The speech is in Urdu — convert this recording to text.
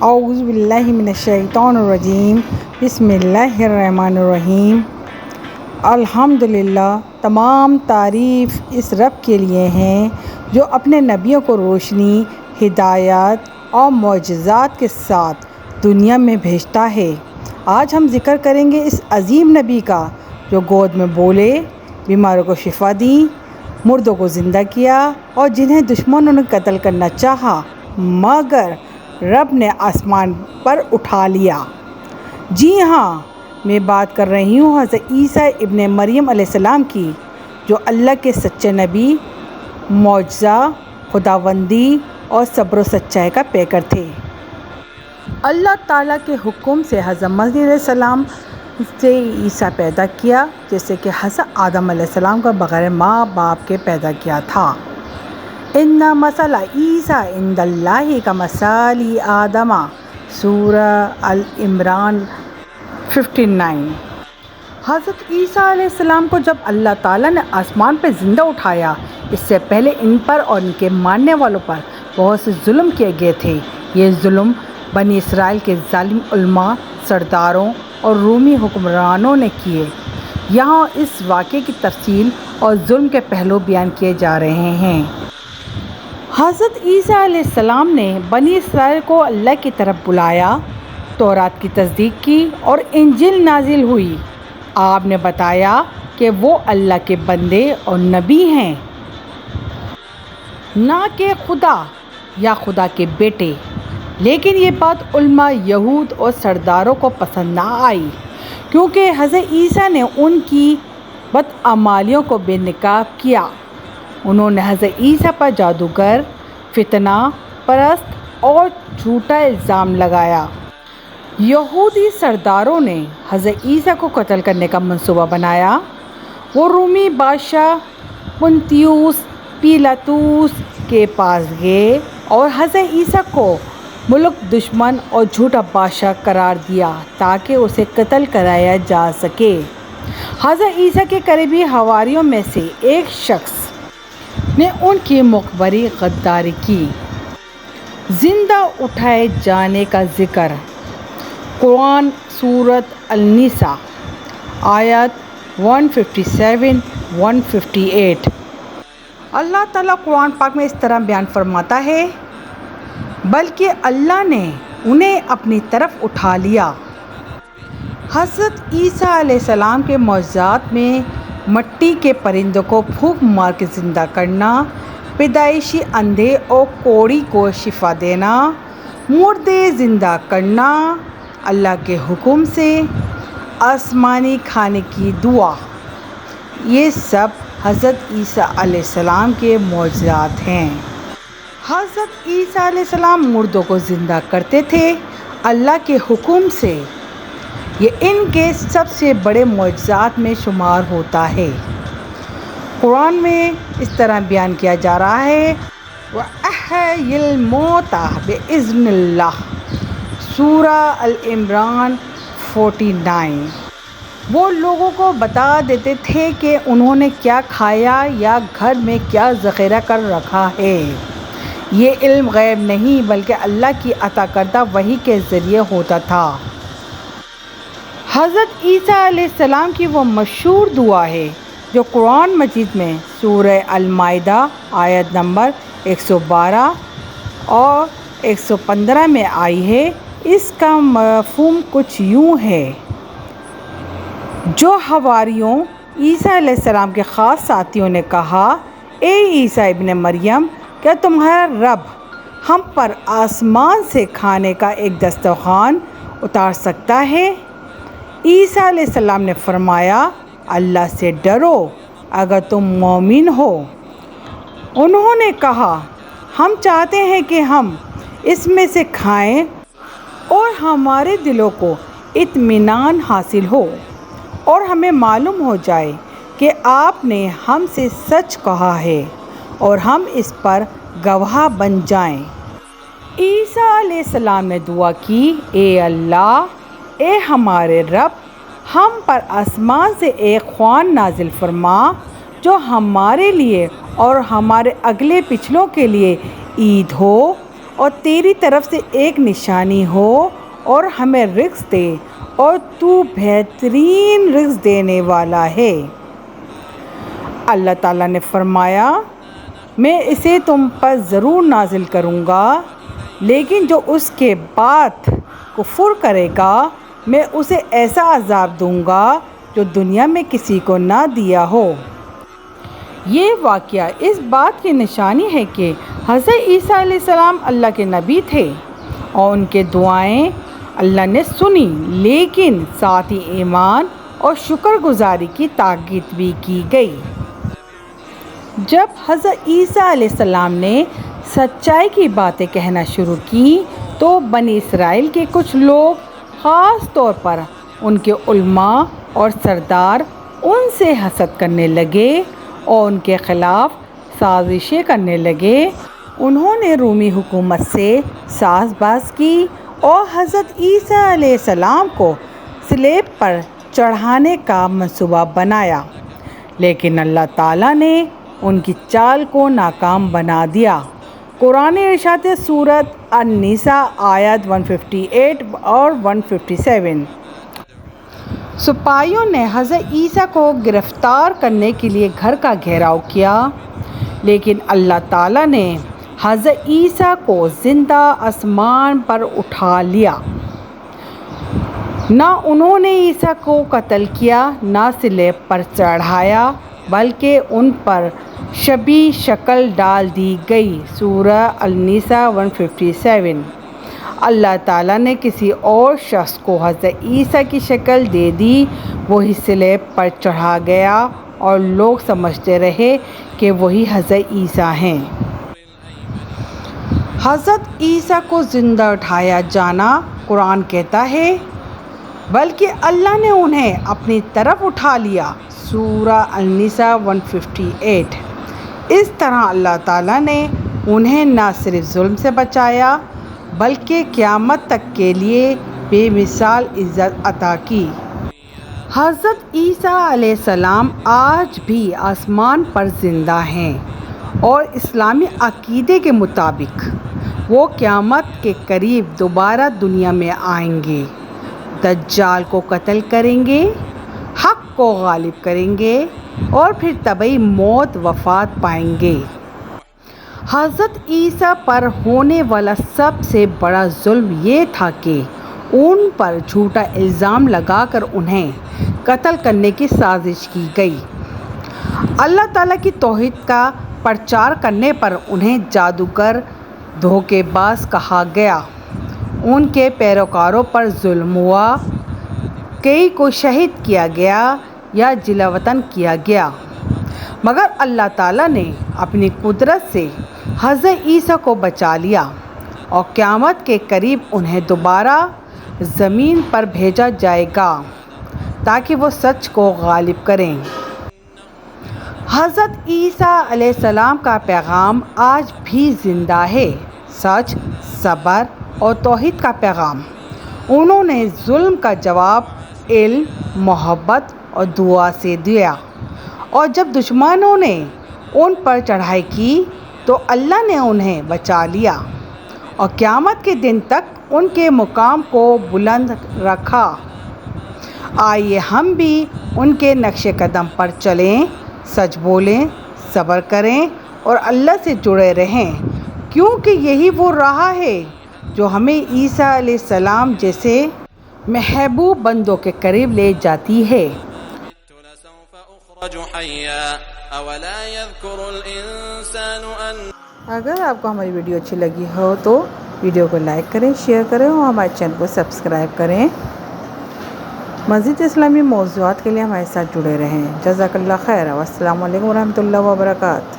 اعوذ باللہ من الشیطان الرجیم بسم اللہ الرحمن الرحیم۔ الحمدللہ، تمام تعریف اس رب کے لیے ہیں جو اپنے نبیوں کو روشنی، ہدایت اور معجزات کے ساتھ دنیا میں بھیجتا ہے۔ آج ہم ذکر کریں گے اس عظیم نبی کا جو گود میں بولے، بیماروں کو شفا دی، مردوں کو زندہ کیا اور جنہیں دشمنوں نے قتل کرنا چاہا مگر رب نے آسمان پر اٹھا لیا۔ جی ہاں، میں بات کر رہی ہوں حضرت عیسیٰ ابن مریم علیہ السلام کی، جو اللہ کے سچے نبی، معجزہ، خداوندی اور صبر و سچائی کا پیکر تھے۔ اللہ تعالیٰ کے حکم سے حضرت مسیح علیہ السلام سے عیسیٰ پیدا کیا، جیسے کہ حضرت آدم علیہ السلام کو بغیر ماں باپ کے پیدا کیا تھا۔ ان مثل عیسیٰ عند اللہ کمثل آدم، سورہ ال-عمران 59۔ حضرت عیسیٰ علیہ السلام کو جب اللہ تعالیٰ نے آسمان پہ زندہ اٹھایا، اس سے پہلے ان پر اور ان کے ماننے والوں پر بہت سے ظلم کیے گئے تھے۔ یہ ظلم بنی اسرائیل کے ظالم علماء، سرداروں اور رومی حکمرانوں نے کیے۔ یہاں اس واقعے کی تفصیل اور ظلم کے پہلو بیان کیے جا رہے ہیں۔ حضرت عیسیٰ علیہ السلام نے بنی اسرائیل کو اللہ کی طرف بلایا، تورات کی تصدیق کی اور انجیل نازل ہوئی۔ آپ نے بتایا کہ وہ اللہ کے بندے اور نبی ہیں، نہ کہ خدا یا خدا کے بیٹے۔ لیکن یہ بات علماء یہود اور سرداروں کو پسند نہ آئی، کیونکہ حضرت عیسیٰ نے ان کی بدعمالیوں کو بے نقاب کیا۔ انہوں نے حضرت عیسیٰ پر جادوگر، فتنہ پرست اور جھوٹا الزام لگایا۔ یہودی سرداروں نے حضرت عیسیٰ کو قتل کرنے کا منصوبہ بنایا۔ وہ رومی بادشاہ پونتیوس پیلاطس کے پاس گئے اور حضرت عیسیٰ کو ملک دشمن اور جھوٹا بادشاہ قرار دیا تاکہ اسے قتل کرایا جا سکے۔ حضرت عیسیٰ کے قریبی حواریوں میں سے ایک شخص نے ان کی مخبری غداری کی۔ زندہ اٹھائے جانے کا ذکر قرآن سورۃ النساء آیت 157-158۔ اللہ تعالیٰ قرآن پاک میں اس طرح بیان فرماتا ہے، بلکہ اللہ نے انہیں اپنی طرف اٹھا لیا۔ حضرت عیسیٰ علیہ السلام کے معجزات میں مٹی کے پرندوں کو پھونک مار کے زندہ کرنا، پیدائشی اندھے اور کوڑی کو شفا دینا، مردے زندہ کرنا اللہ کے حکم سے، آسمانی کھانے کی دعا، یہ سب حضرت عیسیٰ علیہ السلام کے معجزات ہیں۔ حضرت عیسیٰ علیہ السلام مردوں کو زندہ کرتے تھے اللہ کے حکم سے۔ یہ ان کے سب سے بڑے معجزات میں شمار ہوتا ہے۔ قرآن میں اس طرح بیان کیا جا رہا ہے، وَأَحْيَا الْمَوْتَىٰ بِإِذْنِ اللَّهِ، سورہ ال-عمران 49۔ وہ لوگوں کو بتا دیتے تھے کہ انہوں نے کیا کھایا یا گھر میں کیا ذخیرہ کر رکھا ہے۔ یہ علم غیب نہیں بلکہ اللہ کی عطا کردہ وحی کے ذریعے ہوتا تھا۔ حضرت عیسیٰ علیہ السلام کی وہ مشہور دعا ہے جو قرآن مجید میں سورہ المائدہ آیت نمبر 112 اور 115 میں آئی ہے۔ اس کا مفہوم کچھ یوں ہے، جو حواریوں عیسیٰ علیہ السلام کے خاص ساتھیوں نے کہا، اے عیسیٰ ابن مریم، کیا تمہارا رب ہم پر آسمان سے کھانے کا ایک دسترخوان اتار سکتا ہے؟ عیسیٰ علیہ السلام نے فرمایا، اللہ سے ڈرو اگر تم مومن ہو۔ انہوں نے کہا، ہم چاہتے ہیں کہ ہم اس میں سے کھائیں اور ہمارے دلوں کو اطمینان حاصل ہو اور ہمیں معلوم ہو جائے کہ آپ نے ہم سے سچ کہا ہے اور ہم اس پر گواہ بن جائیں۔ عیسیٰ علیہ السلام نے دعا کی، اے اللہ، اے ہمارے رب، ہم پر آسمان سے ایک خوان نازل فرما جو ہمارے لیے اور ہمارے اگلے پچھلوں کے لیے عید ہو اور تیری طرف سے ایک نشانی ہو اور ہمیں رزق دے، اور تو بہترین رزق دینے والا ہے۔ اللہ تعالیٰ نے فرمایا، میں اسے تم پر ضرور نازل کروں گا، لیکن جو اس کے بعد کفر کرے گا میں اسے ایسا عذاب دوں گا جو دنیا میں کسی کو نہ دیا ہو۔ یہ واقعہ اس بات کی نشانی ہے کہ حضرت عیسیٰ علیہ السلام اللہ کے نبی تھے اور ان کے دعائیں اللہ نے سنی، لیکن ساتھ ہی ایمان اور شکر گزاری کی تاکید بھی کی گئی۔ جب حضرت عیسیٰ علیہ السلام نے سچائی کی باتیں کہنا شروع کی تو بنی اسرائیل کے کچھ لوگ، خاص طور پر ان کے علماء اور سردار، ان سے حسد کرنے لگے اور ان کے خلاف سازشیں کرنے لگے۔ انہوں نے رومی حکومت سے ساز باز کی اور حضرت عیسیٰ علیہ السلام کو صلیب پر چڑھانے کا منصوبہ بنایا، لیکن اللہ تعالیٰ نے ان کی چال کو ناکام بنا دیا۔ قرآن ارشاد سورۃ النساء آیت 158 اور 157۔ سپاہیوں نے حضرت عیسیٰ کو گرفتار کرنے کے لیے گھر کا گھیراؤ کیا، لیکن اللہ تعالیٰ نے حضرت عیسیٰ کو زندہ آسمان پر اٹھا لیا۔ نہ انہوں نے عیسیٰ کو قتل کیا، نہ صلیب پر چڑھایا، بلکہ ان پر شبیہ شکل ڈال دی گئی۔ سورہ النساء 157۔ اللہ تعالیٰ نے کسی اور شخص کو حضرت عیسیٰ کی شکل دے دی، وہی صلیب پر چڑھا گیا اور لوگ سمجھتے رہے کہ وہی حضرت عیسیٰ ہیں۔ حضرت عیسیٰ کو زندہ اٹھایا جانا، قرآن کہتا ہے، بلکہ اللہ نے انہیں اپنی طرف اٹھا لیا۔ سورہ النساء 158۔ اس طرح اللہ تعالیٰ نے انہیں نہ صرف ظلم سے بچایا بلکہ قیامت تک کے لیے بے مثال عزت عطا کی۔ حضرت عیسیٰ علیہ السلام آج بھی آسمان پر زندہ ہیں اور اسلامی عقیدے کے مطابق وہ قیامت کے قریب دوبارہ دنیا میں آئیں گے، دجال کو قتل کریں گے، حق کو غالب کریں گے اور پھر طبعی موت وفات پائیں گے۔ حضرت عیسیٰ پر ہونے والا سب سے بڑا ظلم یہ تھا کہ ان پر جھوٹا الزام لگا کر انہیں قتل کرنے کی سازش کی گئی۔ اللہ تعالیٰ کی توحید کا پرچار کرنے پر انہیں جادوگر، دھوکے باز کہا گیا۔ ان کے پیروکاروں پر ظلم ہوا، کئی کو شہید کیا گیا یا جلا وطن کیا گیا، مگر اللہ تعالیٰ نے اپنی قدرت سے حضرت عیسیٰ کو بچا لیا اور قیامت کے قریب انہیں دوبارہ زمین پر بھیجا جائے گا تاکہ وہ سچ کو غالب کریں۔ حضرت عیسیٰ علیہ السلام کا پیغام آج بھی زندہ ہے، سچ، صبر اور توحید کا پیغام۔ انہوں نے ظلم کا جواب علم، محبت اور دعا سے دیا، اور جب دشمنوں نے ان پر چڑھائی کی تو اللہ نے انہیں بچا لیا اور قیامت کے دن تک ان کے مقام کو بلند رکھا۔ آئیے ہم بھی ان کے نقش قدم پر چلیں، سچ بولیں، صبر کریں اور اللہ سے جڑے رہیں، کیونکہ یہی وہ راہ ہے جو ہمیں عیسیٰ علیہ السلام جیسے محبوب بندوں کے قریب لے جاتی ہے۔ اگر آپ کو ہماری ویڈیو اچھی لگی ہو تو ویڈیو کو لائک کریں، شیئر کریں اور ہمارے چینل کو سبسکرائب کریں۔ مزید اسلامی موضوعات کے لیے ہمارے ساتھ جڑے رہیں۔ جزاک اللہ خیر، والسلام علیکم ورحمۃ اللہ وبرکاتہ۔